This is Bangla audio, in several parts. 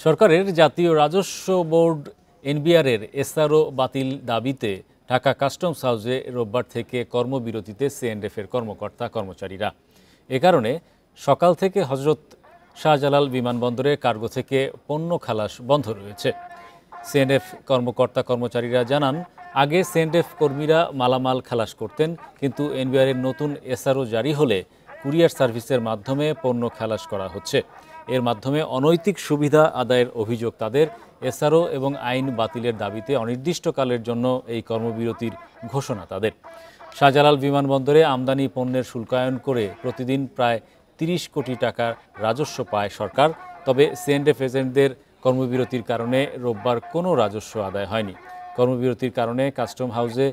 সরকারের জাতীয় রাজস্ব বোর্ড এনবিআরের এসআরও বাতিল দাবিতে ঢাকা কাস্টমস হাউসে রোববার থেকে কর্মবিরতিতে সিএনএফের কর্মকর্তা কর্মচারীরা। এ কারণে সকাল থেকে হজরত শাহজালাল বিমানবন্দরে কার্গো থেকে পণ্য খালাস বন্ধ রয়েছে। সিএনএফ কর্মকর্তা কর্মচারীরা জানান, আগে সিএনএফ কর্মীরা মালামাল খালাস করতেন, কিন্তু এনবিআরের নতুন এসআরও জারি হলে কুরিয়ার সার্ভিসের মাধ্যমে পণ্য খালাস করা হচ্ছে। এর মাধ্যমে অনৈতিক সুবিধা আদায়ের অভিযোগ তাদের। এসআরও এবং আইন বাতিলের দাবিতে অনির্দিষ্টকালের জন্য এই কর্মবিরতির ঘোষণা তাদের। শাহজালাল বিমানবন্দরে আমদানি পণ্যের শুল্কায়ন করে প্রতিদিন প্রায় ৩০ কোটি টাকার রাজস্ব পায় সরকার। তবে সিএনএফ এজেন্টদের কর্মবিরতির কারণে রোববার কোনো রাজস্ব আদায় হয়নি। কর্মবিরতির কারণে কাস্টম হাউসে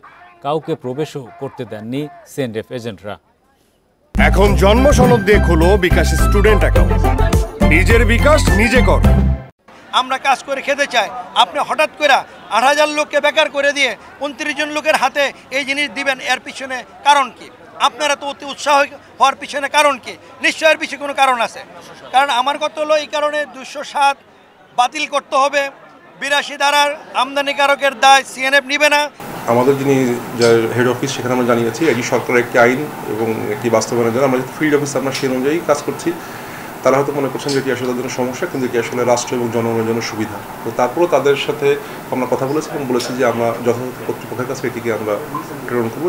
কাউকে প্রবেশও করতে দেননি সিএনএফ এজেন্টরা। এখন জন্ম সনদ দিয়ে খোলো বিকাশ স্টুডেন্ট অ্যাকাউন্ট। নিজের বিকাশ নিজে কর। আমরা কাজ করে খেতে চাই, আপনি হঠাৎ করে ৮,০০০ লোককে বেকার করে দিয়ে ২৯ জন লোকের হাতে এই জিনিস দিবেন, এর পিছনে কারণ কি? আপনারা তো অতি উৎসাহ হওয়ার পিছনে কারণ কি? নিশ্চয়ের পিছনে কোনো কারণ আছে। কারণ আমার কথা হলো এই কারণে ২০৭ বাতিল করতে হবে। ৮২ ধারার আমদানিকারকের দায় সিএনএফ নিবে না। আমাদের যিনি হেড অফিস, সেখানে আমরা জানিয়েছি এটি সরকারের একটি আইন এবং একটি বাস্তবায়নের জন্য আমরা ফিল্ড অফিস আমরা সেই অনুযায়ী কাজ করছি। তারা হয়তো মনে করছেন যে এটি আসলে তাদের জন্য সমস্যা, কিন্তু এটি আসলে রাষ্ট্র এবং জনগণের জন্য সুবিধা। তো তারপরেও তাদের সাথে আমরা কথা বলেছি এবং বলেছি যে আমরা যথাযথ কর্তৃপক্ষের কাছে এটিকে আমরা প্রেরণ করব।